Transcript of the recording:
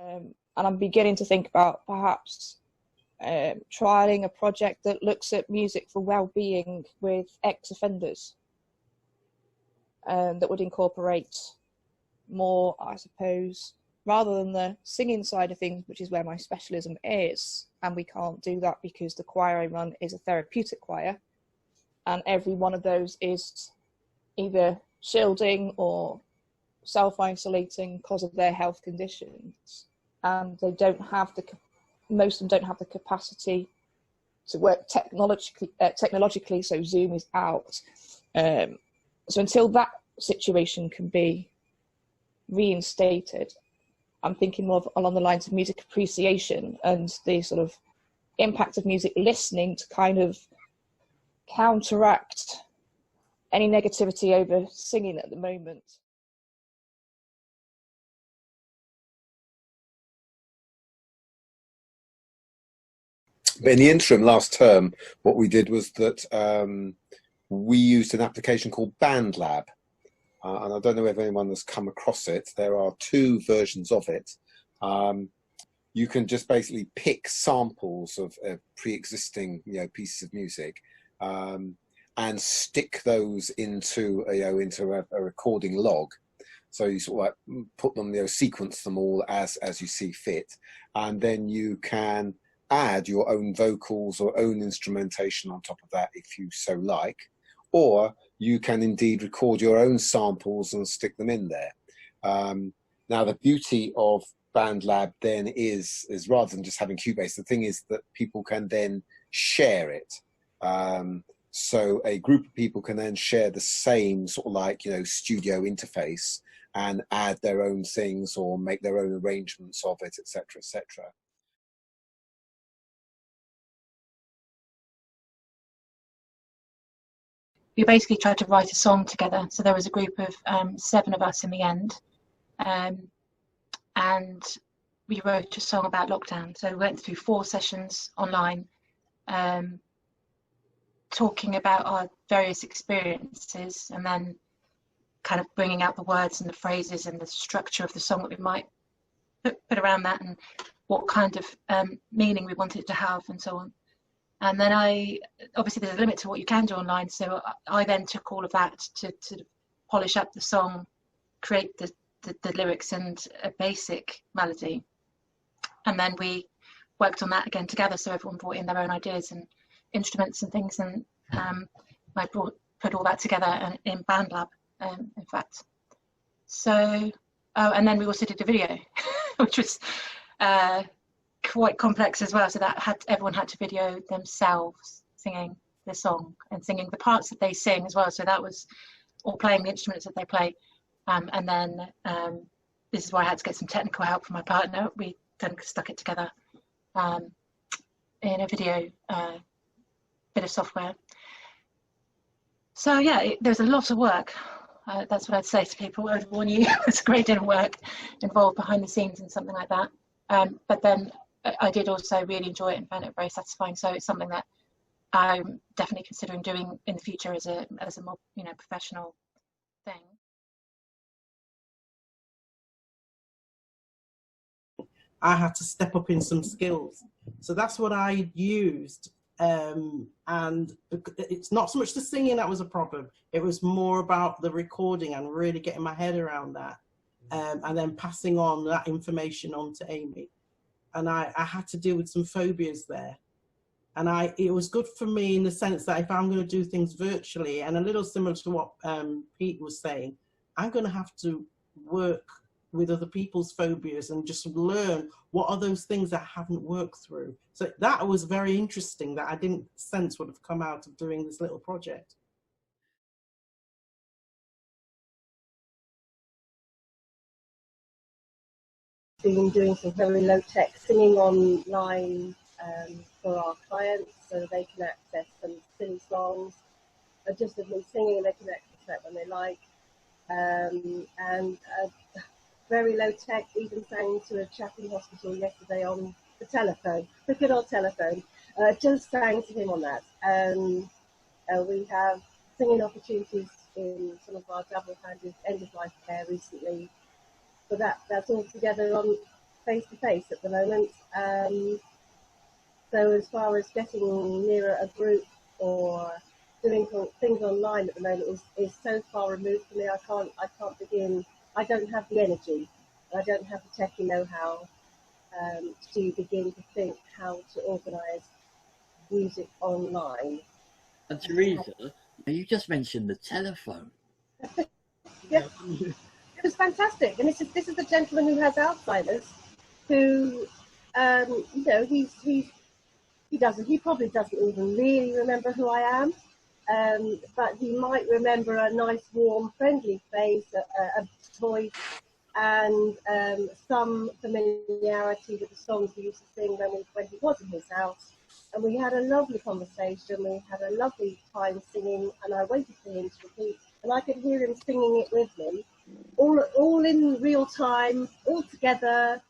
And I'm beginning to think about perhaps trialing a project that looks at music for well-being with ex-offenders, that would incorporate more, I suppose, rather than the singing side of things, which is where my specialism is, and we can't do that because the choir I run is a therapeutic choir, and every one of those is either shielding or self-isolating because of their health conditions, and they don't have most of them don't have the capacity to work technologically, so Zoom is out. So until that situation can be reinstated, I'm thinking more along the lines of music appreciation and the sort of impact of music listening to kind of counteract any negativity over singing at the moment. But in the interim, last term, what we did was that we used an application called BandLab. And I don't know if anyone has come across it. There are 2 versions of it. You can just basically pick samples of pre-existing, pieces of music, and stick those into a recording log. So you sort of like put them, sequence them all as you see fit, and then you can add your own vocals or own instrumentation on top of that if you so like, or you can indeed record your own samples and stick them in there. Now the beauty of BandLab then is rather than just having Cubase, the thing is that people can then share it. So a group of people can then share the same sort of like, studio interface and add their own things or make their own arrangements of it, etc., etc. We basically tried to write a song together. So there was a group of 7 of us in the end. And we wrote a song about lockdown. So we went through 4 sessions online, talking about our various experiences, and then kind of bringing out the words and the phrases and the structure of the song that we might put around that, and what kind of meaning we wanted it to have, and so on. And then obviously there's a limit to what you can do online, so I then took all of that to polish up the song, create the lyrics and a basic melody, and then we worked on that again together, so everyone brought in their own ideas and instruments and things, and I put all that together in BandLab, in fact. So, and then we also did a video, which was quite complex as well. So that everyone had to video themselves singing the song and singing the parts that they sing as well. So that was all playing the instruments that they play. And then this is where I had to get some technical help from my partner. We then stuck it together in a video bit of software. So yeah, there's a lot of work. That's what I'd say to people. I would warn you, there's a great deal of work involved behind the scenes and something like that. But then I did also really enjoy it and found it very satisfying. So it's something that I'm definitely considering doing in the future as a more professional thing. I had to step up in some skills, so that's what I used. And it's not so much the singing that was a problem. It was more about the recording and really getting my head around that, and then passing on that information on to Amy. And I had to deal with some phobias there. And it was good for me in the sense that if I'm going to do things virtually, and a little similar to what Pete was saying, I'm going to have to work with other people's phobias and just learn what are those things that I haven't worked through. So that was very interesting, that I didn't sense would have come out of doing this little project. Been doing some very low-tech singing online for our clients, so they can access some silly songs, just as me singing, and they can access that when they like, and very low-tech, even sang to a chap in hospital yesterday on the telephone, the good old telephone, just sang to him on that. We have singing opportunities in some of our double-handed end-of-life care recently. So that's all together on face to face at the moment. So as far as getting nearer a group or doing things online at the moment is so far removed from me. I can't begin. I don't have the energy. I don't have the techie know-how to begin to think how to organise music online. And Teresa, you just mentioned the telephone. Yeah, it was fantastic. And this is a gentleman who has Alzheimer's, who you know, he probably doesn't even really remember who I am, but he might remember a nice, warm, friendly face, a voice, and some familiarity with the songs we used to sing when he was in his house. And we had a lovely conversation. We had a lovely time singing, and I waited for him to repeat, and I could hear him singing it with me, all in real time, all together.